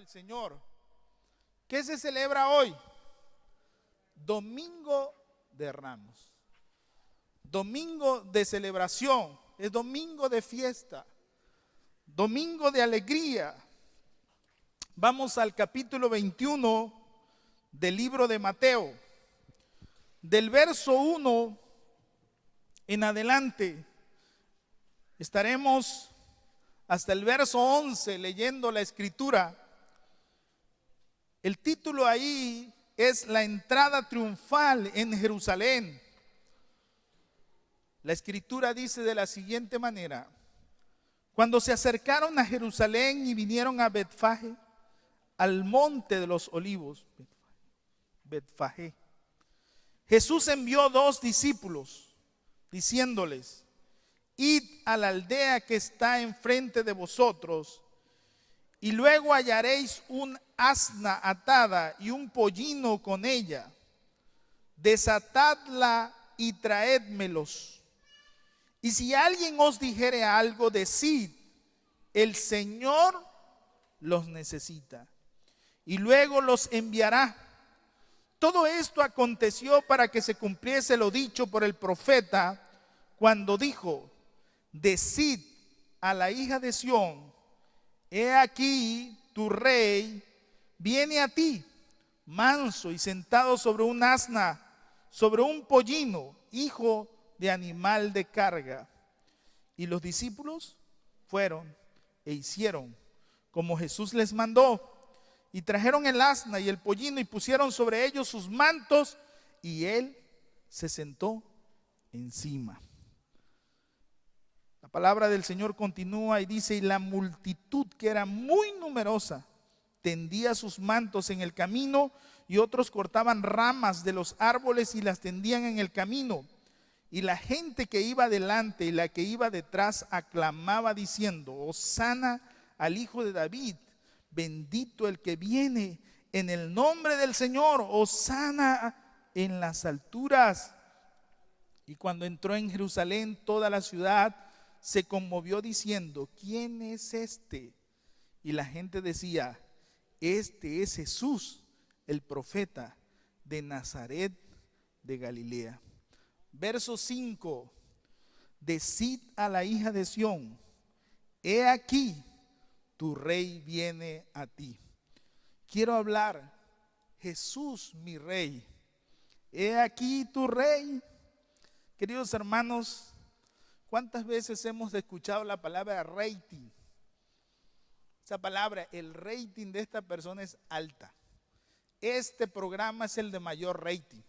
del Señor. ¿Qué se celebra hoy? Domingo de Ramos. Domingo de celebración, es domingo de fiesta, domingo de alegría. Vamos al capítulo 21 del libro de Mateo. Del verso 1 en adelante estaremos hasta el verso 11 leyendo la escritura. El título ahí es la entrada triunfal en Jerusalén. La escritura dice de la siguiente manera: cuando se acercaron a Jerusalén y vinieron a Betfagé, al monte de los olivos, Betfagé, Jesús envió 2 discípulos, diciéndoles: id a la aldea que está enfrente de vosotros, y luego hallaréis un asna atada y un pollino con ella. Desatadla y traédmelos. Y si alguien os dijere algo, decid: el Señor los necesita, y luego los enviará. Todo esto aconteció para que se cumpliese lo dicho por el profeta, cuando dijo: decid a la hija de Sión, he aquí tu rey viene a ti, manso y sentado sobre un asna, sobre un pollino, hijo de animal de carga. Y los discípulos fueron e hicieron como Jesús les mandó, y trajeron el asna y el pollino y pusieron sobre ellos sus mantos, y él se sentó encima. La palabra del Señor continúa y dice: y la multitud, que era muy numerosa, tendía sus mantos en el camino, y otros cortaban ramas de los árboles y las tendían en el camino. Y la gente que iba delante y la que iba detrás aclamaba diciendo: Hosana al Hijo de David, bendito el que viene en el nombre del Señor, Hosana en las alturas. Y cuando entró en Jerusalén, toda la ciudad se conmovió diciendo: ¿quién es este? Y la gente decía: este es Jesús, el profeta de Nazaret de Galilea. Verso 5: decid a la hija de Sión, he aquí tu rey viene a ti. Quiero hablar: Jesús mi rey, he aquí tu rey. Queridos hermanos, ¿cuántas veces hemos escuchado la palabra rating? Esa palabra, el rating de esta persona es alta. Este programa es el de mayor rating.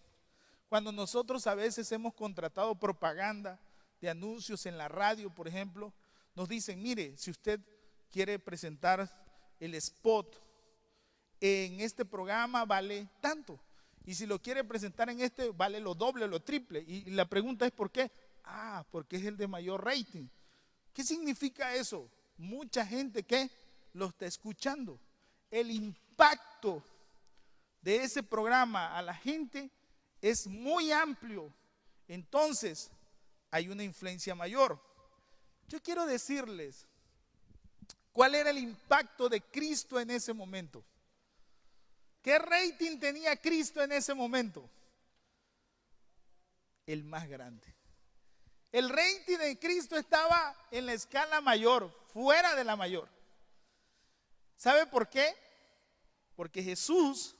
Cuando nosotros a veces hemos contratado propaganda de anuncios en la radio, por ejemplo, nos dicen: mire, si usted quiere presentar el spot en este programa vale tanto, y si lo quiere presentar en este vale lo doble, lo triple. Y la pregunta es: ¿por qué? Porque es el de mayor rating. ¿Qué significa eso? Mucha gente que lo está escuchando. El impacto de ese programa a la gente es muy amplio, entonces hay una influencia mayor. Yo quiero decirles cuál era el impacto de Cristo en ese momento. ¿Qué rating tenía Cristo en ese momento? El más grande. El rating de Cristo estaba en la escala mayor, fuera de la mayor. ¿Sabe por qué? Porque Jesús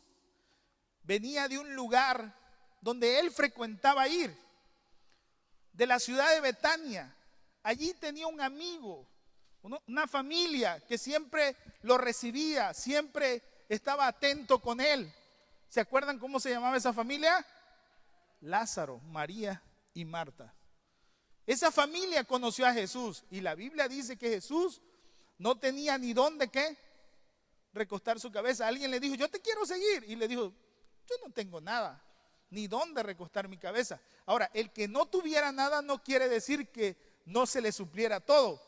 venía de un lugar donde él frecuentaba ir, de la ciudad de Betania. Allí tenía un amigo, una familia que siempre lo recibía, siempre estaba atento con él. ¿Se acuerdan cómo se llamaba esa familia? Lázaro, María y Marta. Esa familia conoció a Jesús, y la Biblia dice que Jesús no tenía ni dónde recostar su cabeza. Alguien le dijo: yo te quiero seguir, y le dijo: yo no tengo nada, ni dónde recostar mi cabeza. Ahora, el que no tuviera nada no quiere decir que no se le supliera todo.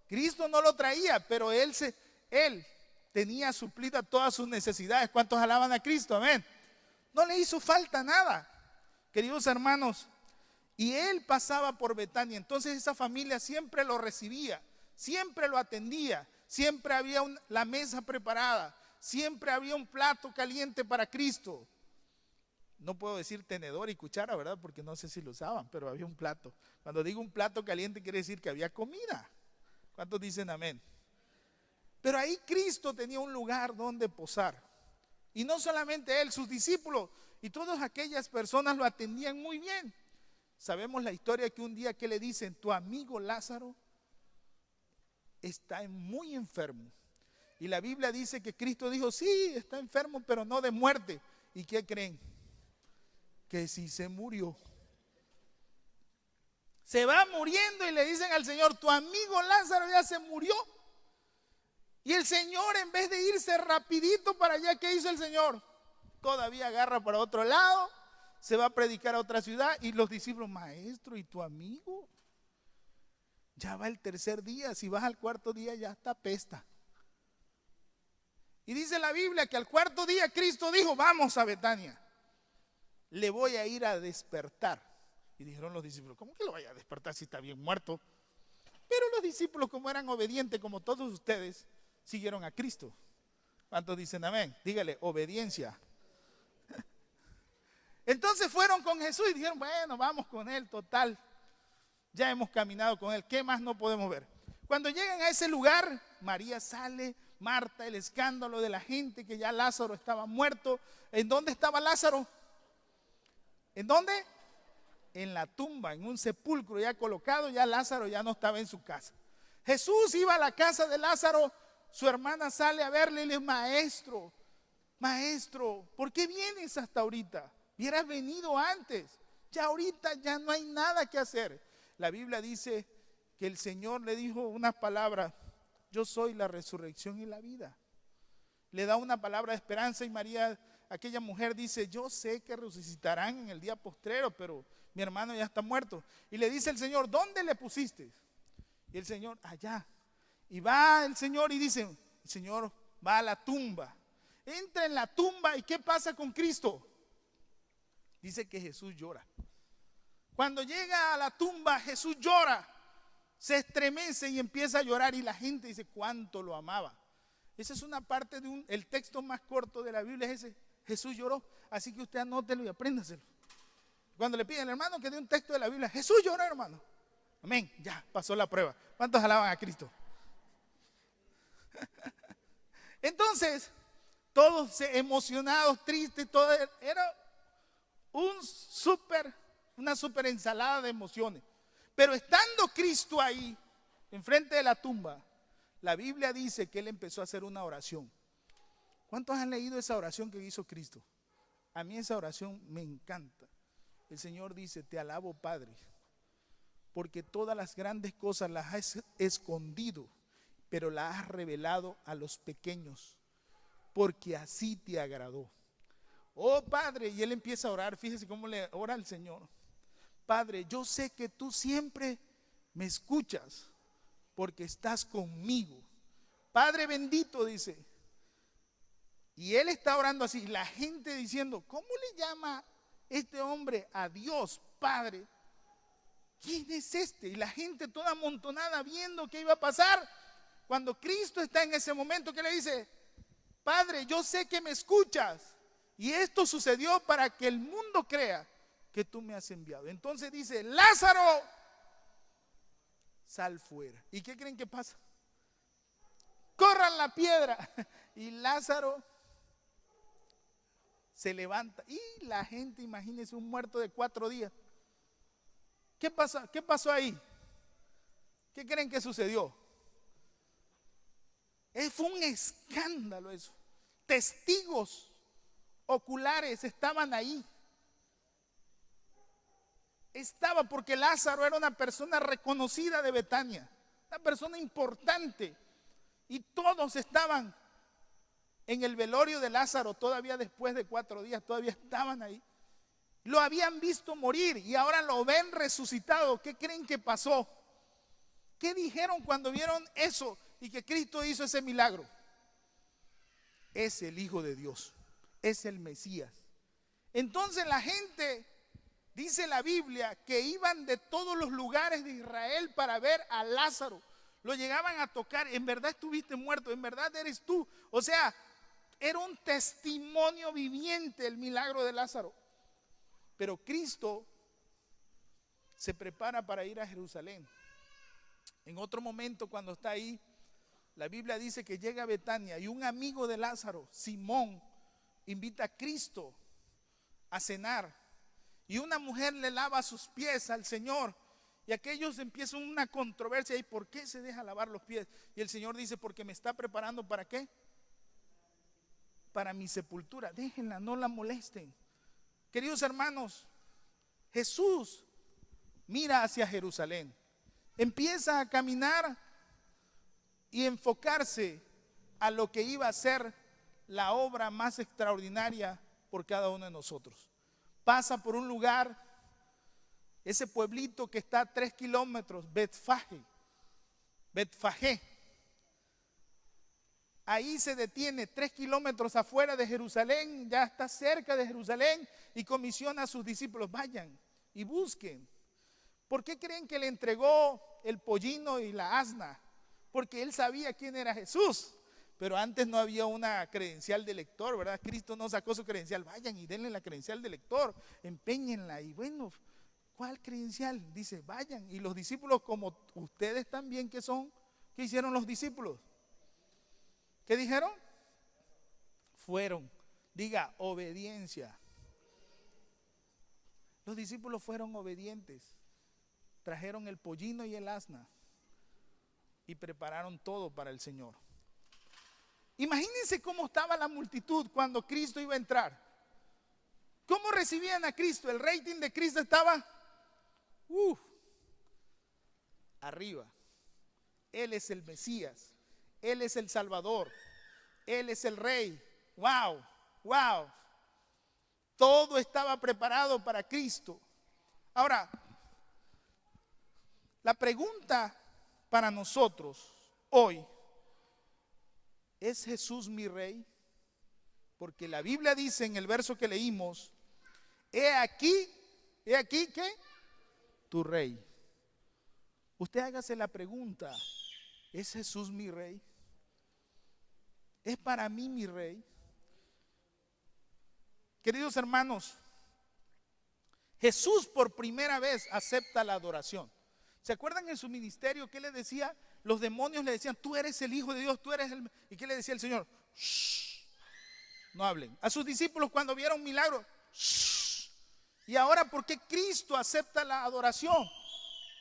Cristo no lo traía, pero él tenía suplida todas sus necesidades. ¿Cuántos alaban a Cristo? Amén. No le hizo falta nada, queridos hermanos. Y él pasaba por Betania, entonces esa familia siempre lo recibía, siempre lo atendía, siempre había la mesa preparada, siempre había un plato caliente para Cristo. No puedo decir tenedor y cuchara, ¿verdad? Porque no sé si lo usaban, pero había un plato. Cuando digo un plato caliente quiere decir que había comida. ¿Cuántos dicen amén? Pero ahí Cristo tenía un lugar donde posar. Y no solamente él, sus discípulos y todas aquellas personas lo atendían muy bien. Sabemos la historia que un día que le dicen, tu amigo Lázaro está muy enfermo. Y la Biblia dice que Cristo dijo, sí, está enfermo, pero no de muerte. ¿Y qué creen? Que sí se murió. Se va muriendo y le dicen al Señor, tu amigo Lázaro ya se murió. Y el Señor, en vez de irse rapidito para allá, ¿qué hizo el Señor? Todavía agarra para otro lado, se va a predicar a otra ciudad y los discípulos, maestro, ¿y tu amigo? Ya va el tercer día, si vas al cuarto día ya está pesta. Y dice la Biblia que al cuarto día Cristo dijo, vamos a Betania, le voy a ir a despertar. Y dijeron los discípulos, ¿cómo que lo vaya a despertar si está bien muerto? Pero los discípulos, como eran obedientes como todos ustedes, siguieron a Cristo. ¿Cuántos dicen amén? Dígale, obediencia. Entonces fueron con Jesús y dijeron, bueno, vamos con él, total. Ya hemos caminado con él, ¿qué más no podemos ver? Cuando llegan a ese lugar, María sale, Marta, el escándalo de la gente, que ya Lázaro estaba muerto. ¿En dónde estaba Lázaro? ¿En dónde? En la tumba, en un sepulcro ya colocado, ya Lázaro ya no estaba en su casa. Jesús iba a la casa de Lázaro, su hermana sale a verle y le dice, maestro, maestro, ¿por qué vienes hasta ahorita? Hubieras venido antes, ya ahorita ya no hay nada que hacer. La Biblia dice que el Señor le dijo unas palabras, yo soy la resurrección y la vida. Le da una palabra de esperanza y María, aquella mujer dice, yo sé que resucitarán en el día postrero, pero mi hermano ya está muerto. Y le dice el Señor, ¿dónde le pusiste? Y el Señor, allá. Y va el Señor y dice, el Señor va a la tumba. Entra en la tumba y ¿qué pasa con Cristo? Dice que Jesús llora. Cuando llega a la tumba, Jesús llora, se estremece y empieza a llorar y la gente dice cuánto lo amaba. Esa es una parte de el texto más corto de la Biblia, es ese, Jesús lloró, así que usted anótelo y apréndaselo. Cuando le piden al hermano que dé un texto de la Biblia, Jesús lloró, hermano. Amén, ya pasó la prueba. ¿Cuántos alaban a Cristo? Entonces, todos emocionados, tristes, todo era una super ensalada de emociones. Pero estando Cristo ahí, enfrente de la tumba, la Biblia dice que él empezó a hacer una oración. ¿Cuántos han leído esa oración que hizo Cristo? A mí esa oración me encanta. El Señor dice, te alabo, Padre, porque todas las grandes cosas las has escondido, pero las has revelado a los pequeños, porque así te agradó. Oh Padre, y él empieza a orar, fíjese cómo le ora al Señor. Padre, yo sé que tú siempre me escuchas, porque estás conmigo. Padre bendito, dice. Y él está orando así, la gente diciendo, ¿cómo le llama este hombre a Dios, Padre? ¿Quién es este? Y la gente toda amontonada viendo qué iba a pasar. Cuando Cristo está en ese momento que le dice, Padre, yo sé que me escuchas. Y esto sucedió para que el mundo crea que tú me has enviado. Entonces dice, Lázaro, sal fuera. ¿Y qué creen que pasa? Corran la piedra. Y Lázaro se levanta. Y la gente, imagínense un muerto de 4 días. ¿Qué pasó ahí? ¿Qué creen que sucedió? Fue un escándalo eso. Testigos oculares estaban ahí. Estaba porque Lázaro era una persona reconocida de Betania, una persona importante. Y todos estaban en el velorio de Lázaro, todavía después de 4 días, todavía estaban ahí. Lo habían visto morir y ahora lo ven resucitado. ¿Qué creen que pasó? ¿Qué dijeron cuando vieron eso y que Cristo hizo ese milagro? Es el Hijo de Dios, es el Mesías. Entonces la gente, dice la Biblia, que iban de todos los lugares de Israel para ver a Lázaro. Lo llegaban a tocar, en verdad estuviste muerto, en verdad eres tú. O sea, Era un testimonio viviente el milagro de Lázaro. Pero Cristo se prepara para ir a Jerusalén. En otro momento, cuando está ahí, la Biblia dice que llega a Betania y un amigo de Lázaro, Simón, invita a Cristo a cenar. Y una mujer le lava sus pies al Señor. Y aquellos empiezan una controversia. ¿Y por qué se deja lavar los pies? Y el Señor dice, porque me está preparando ¿para qué? Para mi sepultura. Déjenla, no la molesten. Queridos hermanos, Jesús mira hacia Jerusalén. Empieza a caminar y enfocarse a lo que iba a ser la obra más extraordinaria por cada uno de nosotros. Pasa por un lugar, ese pueblito que está a 3 kilómetros, Betfagé. Ahí se detiene 3 kilómetros afuera de Jerusalén, ya está cerca de Jerusalén, y comisiona a sus discípulos, vayan y busquen. ¿Por qué creen que le entregó el pollino y la asna? Porque él sabía quién era Jesús. Pero antes no había una credencial de lector, ¿verdad? Cristo no sacó su credencial. Vayan y denle la credencial de lector, empeñenla. Y bueno, ¿cuál credencial? Dice, vayan. Y los discípulos, como ustedes también que son, ¿qué hicieron los discípulos? ¿Qué dijeron? Fueron. Diga, obediencia. Los discípulos fueron obedientes. Trajeron el pollino y el asna y prepararon todo para el Señor. Imagínense cómo estaba la multitud cuando Cristo iba a entrar. ¿Cómo recibían a Cristo? El rating de Cristo estaba arriba. Él es el Mesías. Él es el Salvador. Él es el Rey. Wow, wow. Todo estaba preparado para Cristo. Ahora, la pregunta para nosotros hoy, ¿es Jesús mi Rey? Porque la Biblia dice en el verso que leímos, he aquí, ¿qué? Tu Rey. Usted hágase la pregunta, ¿es Jesús mi Rey? ¿Es para mí mi Rey? Queridos hermanos, Jesús por primera vez acepta la adoración. ¿Se acuerdan en su ministerio qué le decía? Los demonios le decían, tú eres el Hijo de Dios, tú eres el... ¿Y qué le decía el Señor? Shh, no hablen. A sus discípulos cuando vieron milagros, shh. Y ahora, ¿por qué Cristo acepta la adoración?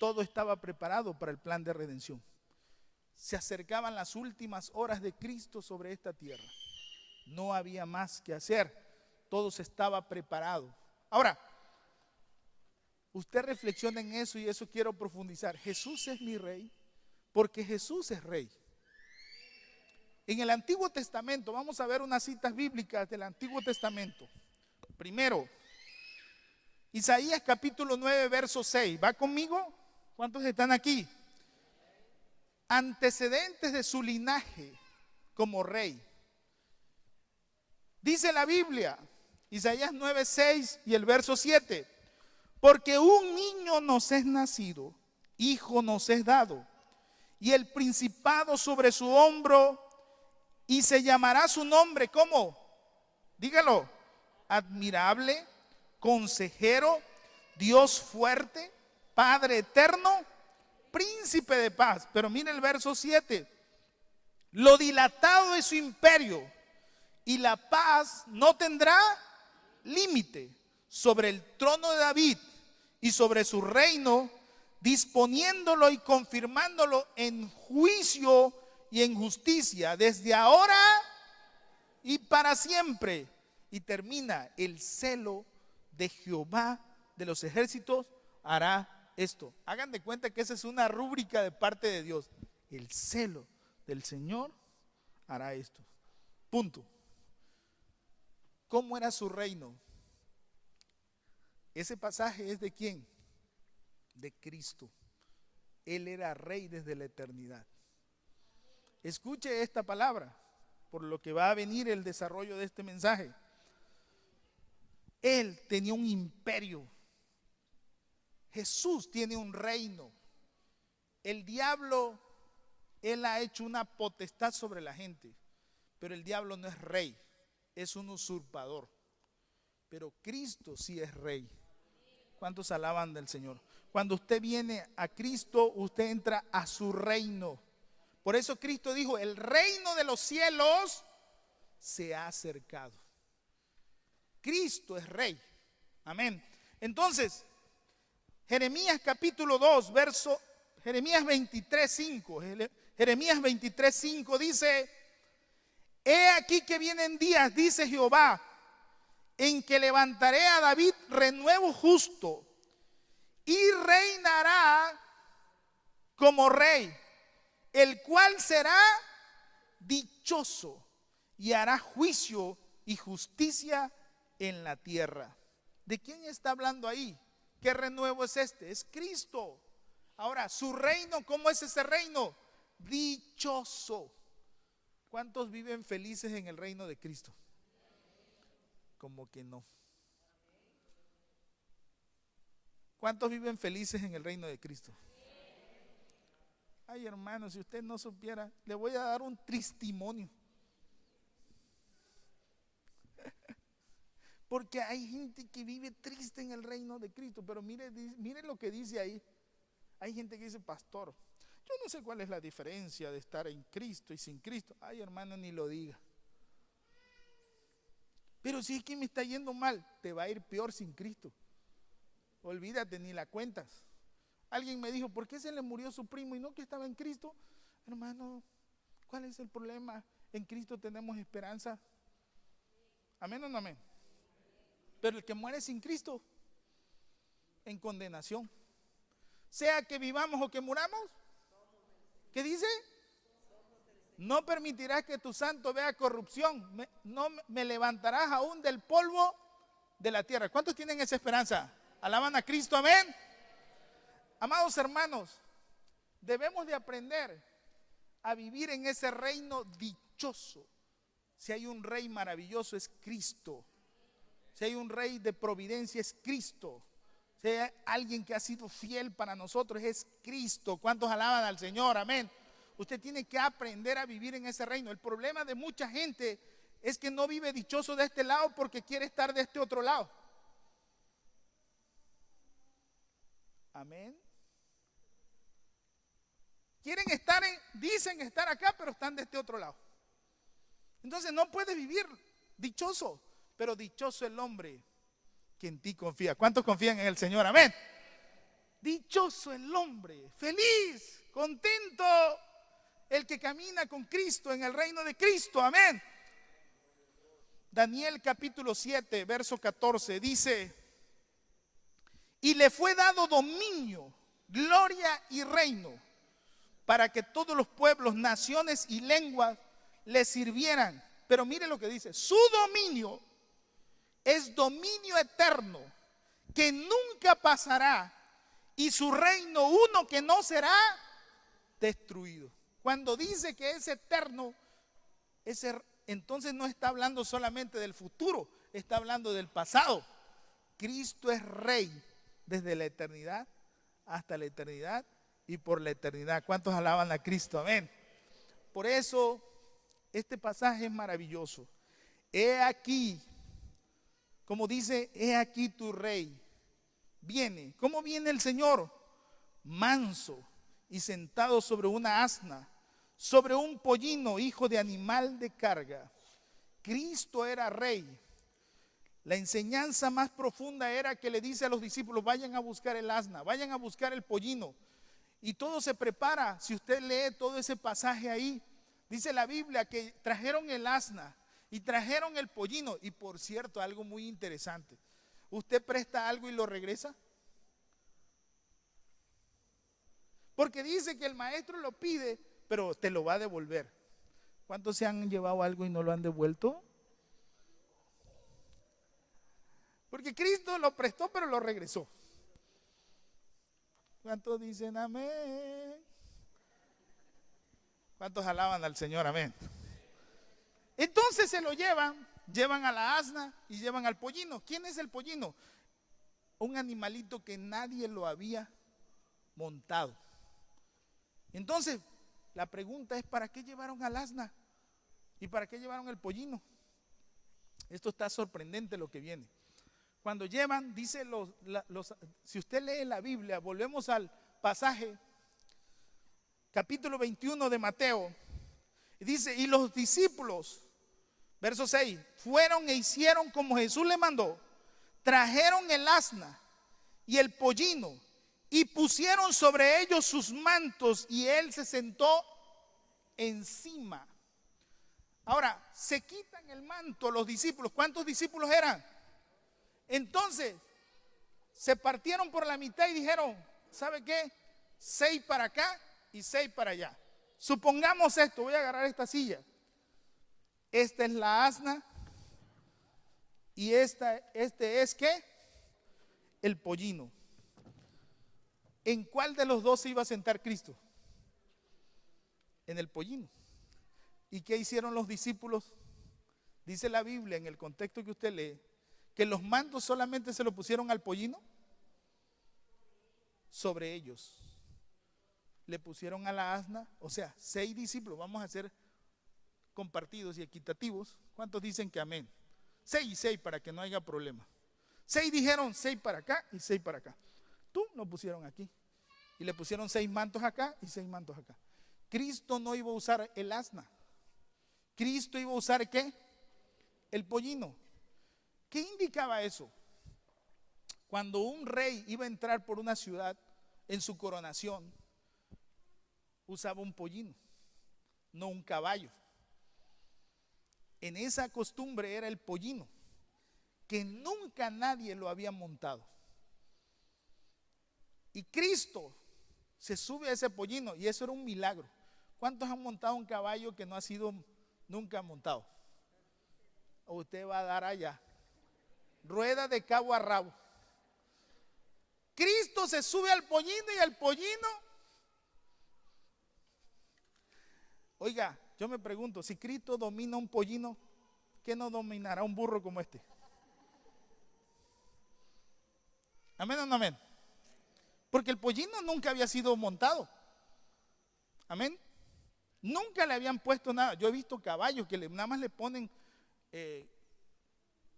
Todo estaba preparado para el plan de redención. Se acercaban las últimas horas de Cristo sobre esta tierra. No había más que hacer. Todo estaba preparado. Ahora, usted reflexiona en eso y eso quiero profundizar. Jesús es mi Rey porque Jesús es Rey. En el Antiguo Testamento, vamos a ver unas citas bíblicas del Antiguo Testamento. Primero, Isaías capítulo 9, verso 6. ¿Va conmigo? ¿Cuántos están aquí? Antecedentes de su linaje como rey. Dice la Biblia, Isaías 9, 6 y el verso 7. Porque un niño nos es nacido, hijo nos es dado, y el principado sobre su hombro, y se llamará su nombre, ¿cómo? Dígalo, admirable, consejero, Dios fuerte, Padre eterno, príncipe de paz. Pero mire el verso 7, lo dilatado es su imperio, y la paz no tendrá límite sobre el trono de David y sobre su reino, disponiéndolo y confirmándolo en juicio y en justicia desde ahora y para siempre. Y termina, el celo de Jehová de los ejércitos hará esto. Hagan de cuenta que esa es una rúbrica de parte de Dios. El celo del Señor hará esto. Punto. ¿Cómo era su reino? Ese pasaje es de ¿quién? De Cristo. Él era rey desde la eternidad. Escuche esta palabra, por lo que va a venir el desarrollo de este mensaje. Él tenía un imperio. Jesús tiene un reino. El diablo, él ha hecho una potestad sobre la gente. Pero el diablo no es rey, es un usurpador. Pero Cristo sí es rey. ¿Cuántos alaban del Señor? Cuando usted viene a Cristo, usted entra a su reino. Por eso Cristo dijo, el reino de los cielos se ha acercado. Cristo es rey. Amén. Entonces, Jeremías capítulo 2, Jeremías 23:5. Jeremías 23:5 dice, he aquí que vienen días, dice Jehová, en que levantaré a David renuevo justo y reinará como rey, el cual será dichoso y hará juicio y justicia en la tierra. ¿De quién está hablando ahí? ¿Qué renuevo es este? Es Cristo. Ahora, su reino, ¿cómo es ese reino? Dichoso. ¿Cuántos viven felices en el reino de Cristo? Como que no. ¿Cuántos viven felices en el reino de Cristo? Ay, hermano, si usted no supiera, le voy a dar un testimonio. Porque hay gente que vive triste en el reino de Cristo. Pero mire lo que dice ahí. Hay gente que dice, pastor, yo no sé cuál es la diferencia de estar en Cristo y sin Cristo. Ay, hermano, ni lo diga. Pero si es que me está yendo mal, te va a ir peor sin Cristo. Olvídate, ni la cuentas. Alguien me dijo, ¿por qué se le murió su primo y no que estaba en Cristo? Hermano, ¿cuál es el problema? En Cristo tenemos esperanza. ¿Amén o no amén? Pero el que muere sin Cristo, en condenación. Sea que vivamos o que muramos. ¿Qué dice? No permitirás que tu santo vea corrupción. No me levantarás aún del polvo de la tierra. ¿Cuántos tienen esa esperanza? ¿Alaban a Cristo? Amén. Amados hermanos, debemos de aprender a vivir en ese reino dichoso. Si hay un rey maravilloso es Cristo. Si hay un rey de providencia es Cristo. Si hay alguien que ha sido fiel para nosotros es Cristo. ¿Cuántos alaban al Señor? Amén. Usted tiene que aprender a vivir en ese reino. El problema de mucha gente es que no vive dichoso de este lado porque quiere estar de este otro lado. Amén. Dicen estar acá, pero están de este otro lado. Entonces no puede vivir dichoso, pero dichoso el hombre que en ti confía. ¿Cuántos confían en el Señor? Amén. Dichoso el hombre, feliz, contento, el que camina con Cristo en el reino de Cristo. Amén. Daniel capítulo 7, verso 14 dice, y le fue dado dominio, gloria y reino, para que todos los pueblos, naciones y lenguas le sirvieran. Pero mire lo que dice, su dominio es dominio eterno, que nunca pasará, y su reino uno que no será destruido. Cuando dice que es eterno, entonces no está hablando solamente del futuro, está hablando del pasado. Cristo es rey desde la eternidad hasta la eternidad y por la eternidad. ¿Cuántos alaban a Cristo? Amén. Por eso este pasaje es maravilloso. He aquí, como dice, he aquí tu rey viene. ¿Cómo viene el Señor? Manso y sentado sobre una asna, sobre un pollino, hijo de animal de carga. Cristo era rey. La enseñanza más profunda era que le dice a los discípulos, vayan a buscar el asna, vayan a buscar el pollino. Y todo se prepara. Si usted lee todo ese pasaje ahí, dice la Biblia que trajeron el asna y trajeron el pollino. Y por cierto, algo muy interesante, ¿usted presta algo y lo regresa? Porque dice que el maestro lo pide, pero te lo va a devolver. ¿Cuántos se han llevado algo y no lo han devuelto? Porque Cristo lo prestó, pero lo regresó. ¿Cuántos dicen amén? ¿Cuántos alaban al Señor? Amén. Entonces se lo llevan a la asna y llevan al pollino. ¿Quién es el pollino? Un animalito que nadie lo había montado. Entonces, la pregunta es, ¿para qué llevaron al asna? ¿Y para qué llevaron el pollino? Esto está sorprendente lo que viene. Cuando llevan, dice si usted lee la Biblia, volvemos al pasaje, capítulo 21 de Mateo, y dice, y los discípulos, verso 6, fueron e hicieron como Jesús le mandó, trajeron el asna y el pollino y pusieron sobre ellos sus mantos y él se sentó encima. Ahora, se quitan el manto los discípulos. ¿Cuántos discípulos eran? Entonces, se partieron por la mitad y dijeron, ¿sabe qué? 6 para acá y 6 para allá. Supongamos esto, voy a agarrar esta silla. Esta es la asna y este es ¿qué? El pollino. ¿En cuál de los dos se iba a sentar Cristo? En el pollino. ¿Y qué hicieron los discípulos? Dice la Biblia en el contexto que usted lee, que los mantos solamente se lo pusieron al pollino. Sobre ellos le pusieron a la asna, o sea, 6 discípulos, vamos a ser compartidos y equitativos. ¿Cuántos dicen que amén? 6 y 6 para que no haya problema. 6 dijeron 6 para acá y 6 para acá. Tú lo pusieron aquí y le pusieron 6 mantos acá y 6 mantos acá. Cristo no iba a usar el asna. Cristo iba a usar ¿qué? El pollino. ¿Qué indicaba eso? Cuando un rey iba a entrar por una ciudad en su coronación, usaba un pollino, no un caballo. En esa costumbre era el pollino, que nunca nadie lo había montado. Y Cristo se sube a ese pollino y eso era un milagro. ¿Cuántos han montado un caballo que no ha sido nunca montado? O usted va a dar allá, rueda de cabo a rabo. Cristo se sube al pollino y el pollino, oiga, yo me pregunto, si Cristo domina un pollino, ¿qué no dominará un burro como este? ¿Amén o no amén? Porque el pollino nunca había sido montado. ¿Amén? Nunca le habían puesto nada. Yo he visto caballos que nada más le ponen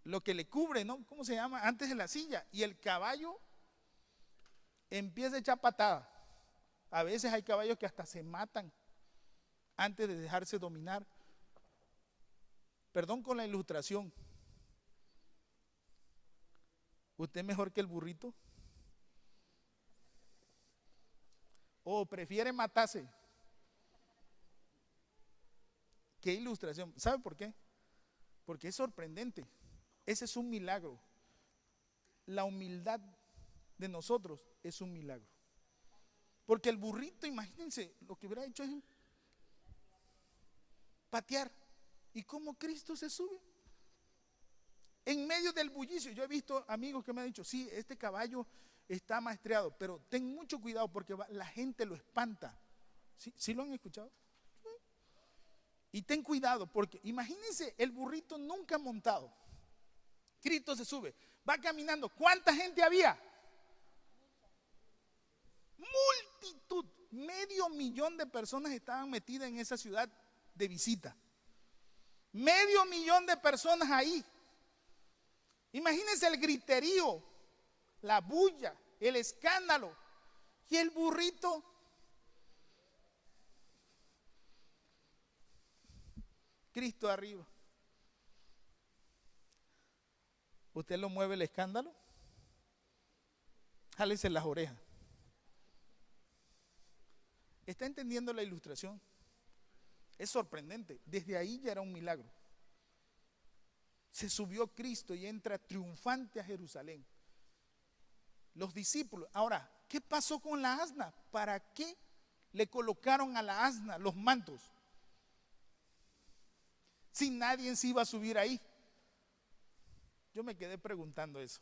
lo que le cubre, ¿no? ¿Cómo se llama? Antes de la silla. Y el caballo empieza a echar patada. A veces hay caballos que hasta se matan antes de dejarse dominar. Perdón con la ilustración. ¿Usted es mejor que el burrito? ¿O prefiere matarse? ¿Qué ilustración? ¿Sabe por qué? Porque es sorprendente. Ese es un milagro. La humildad de nosotros es un milagro. Porque el burrito, imagínense, lo que hubiera hecho es patear. ¿Y cómo Cristo se sube? En medio del bullicio. Yo he visto amigos que me han dicho, sí, este caballo está maestreado, pero ten mucho cuidado porque la gente lo espanta. ¿Sí lo han escuchado? Y ten cuidado porque imagínense el burrito nunca montado. Cristo se sube, va caminando. ¿Cuánta gente había? Multitud, 500,000 de personas estaban metidas en esa ciudad de visita. 500,000 de personas ahí. Imagínense el griterío, la bulla, el escándalo. Y el burrito. Cristo arriba. ¿Usted lo mueve el escándalo? Jálese las orejas. ¿Está entendiendo la ilustración? Es sorprendente. Desde ahí ya era un milagro. Se subió Cristo y entra triunfante a Jerusalén. Los discípulos. Ahora, ¿qué pasó con la asna? ¿Para qué le colocaron a la asna los mantos? Si nadie se iba a subir ahí. Yo me quedé preguntando eso.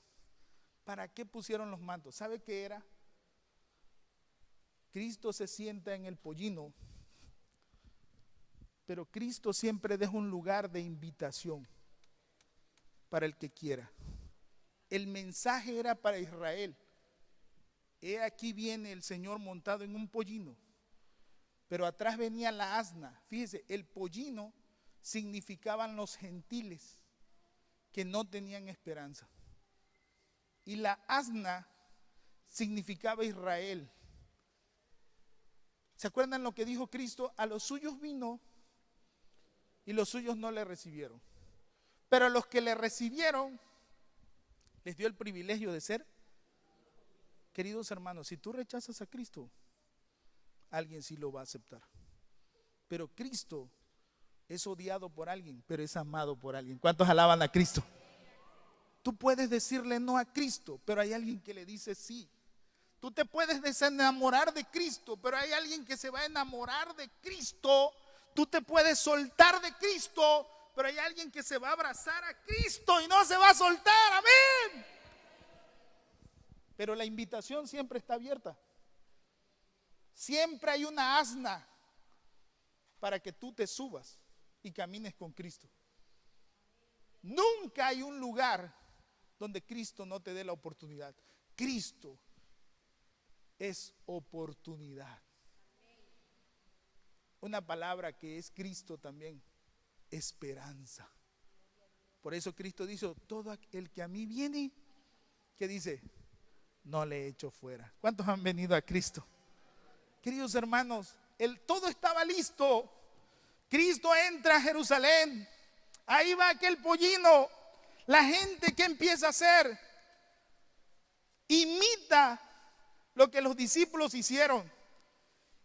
¿Para qué pusieron los mantos? ¿Sabe qué era? Cristo se sienta en el pollino, pero Cristo siempre deja un lugar de invitación para el que quiera. El mensaje era para Israel. He aquí viene el Señor montado en un pollino, pero atrás venía la asna. Fíjese, el pollino significaban los gentiles que no tenían esperanza. Y la asna significaba Israel. ¿Se acuerdan lo que dijo Cristo? A los suyos vino y los suyos no le recibieron. Pero a los que le recibieron, les dio el privilegio de ser. Queridos hermanos, si tú rechazas a Cristo, alguien sí lo va a aceptar. Pero Cristo es odiado por alguien, pero es amado por alguien. ¿Cuántos alaban a Cristo? Tú puedes decirle no a Cristo, pero hay alguien que le dice sí. Tú te puedes desenamorar de Cristo, pero hay alguien que se va a enamorar de Cristo. Tú te puedes soltar de Cristo, pero hay alguien que se va a abrazar a Cristo y no se va a soltar. Amén. Pero la invitación siempre está abierta. Siempre hay una asna para que tú te subas y camines con Cristo. Nunca hay un lugar donde Cristo no te dé la oportunidad. Cristo es oportunidad. Una palabra que es Cristo también, esperanza. Por eso Cristo dice, todo el que a mí viene, ¿qué dice? No le echo fuera. ¿Cuántos han venido a Cristo? Queridos hermanos, todo estaba listo. Cristo entra a Jerusalén. Ahí va aquel pollino. La gente, ¿qué empieza a hacer? Imita lo que los discípulos hicieron.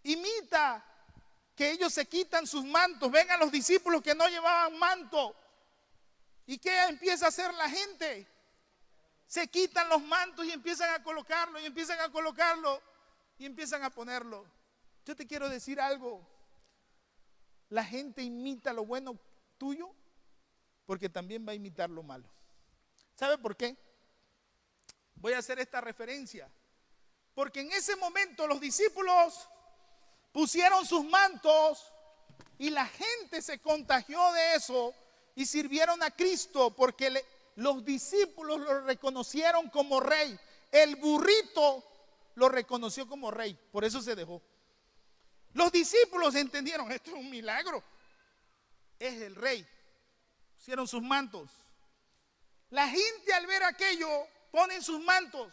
Imita que ellos se quitan sus mantos. Ven a los discípulos que no llevaban manto. ¿Y qué empieza a hacer la gente? Se quitan los mantos y empiezan a colocarlo, y empiezan a colocarlo, y empiezan a ponerlo. Yo te quiero decir algo. La gente imita lo bueno tuyo porque también va a imitar lo malo. ¿Sabe por qué? Voy a hacer esta referencia. Porque en ese momento los discípulos pusieron sus mantos y la gente se contagió de eso y sirvieron a Cristo porque los discípulos lo reconocieron como rey. El burrito lo reconoció como rey, por eso se dejó. Los discípulos entendieron, esto es un milagro, es el rey. Pusieron sus mantos. La gente al ver aquello ponen sus mantos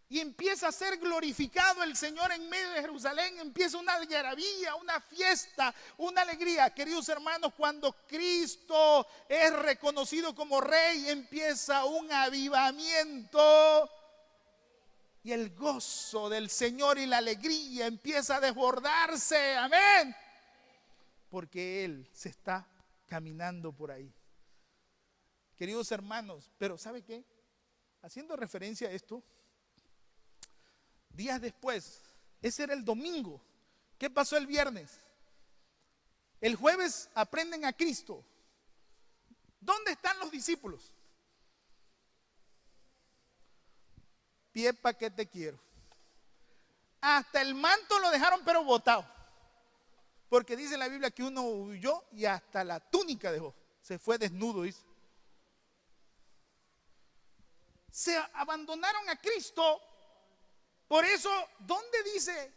y empieza a ser glorificado el Señor en medio de Jerusalén. Empieza una algarabía, una fiesta, una alegría. Queridos hermanos, cuando Cristo es reconocido como rey, empieza un avivamiento y el gozo del Señor y la alegría empieza a desbordarse. Amén. Porque Él se está caminando por ahí. Queridos hermanos, pero ¿sabe qué? Haciendo referencia a esto, días después, ese era el domingo. ¿Qué pasó el viernes? El jueves aprenden a Cristo. ¿Dónde están los discípulos? Pie pa' que te quiero. Hasta el manto lo dejaron pero botado. Porque dice la Biblia que uno huyó y hasta la túnica dejó. Se fue desnudo, dice. Se abandonaron a Cristo. Por eso, ¿dónde dice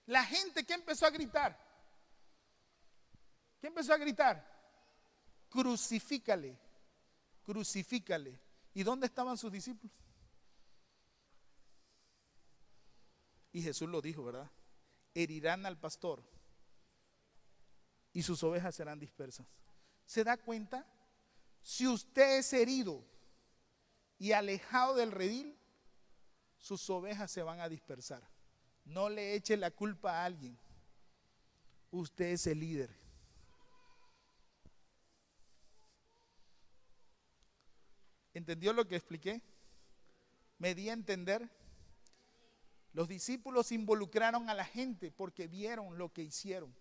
la gente que empezó a gritar? ¿Qué empezó a gritar? Crucifícale, crucifícale. ¿Y dónde estaban sus discípulos? Y Jesús lo dijo, ¿verdad? Herirán al pastor y sus ovejas serán dispersas. ¿Se da cuenta? Si usted es herido y alejado del redil, sus ovejas se van a dispersar. No le eche la culpa a alguien. Usted es el líder. ¿Entendió lo que expliqué? ¿Me di a entender? Los discípulos involucraron a la gente porque vieron lo que hicieron.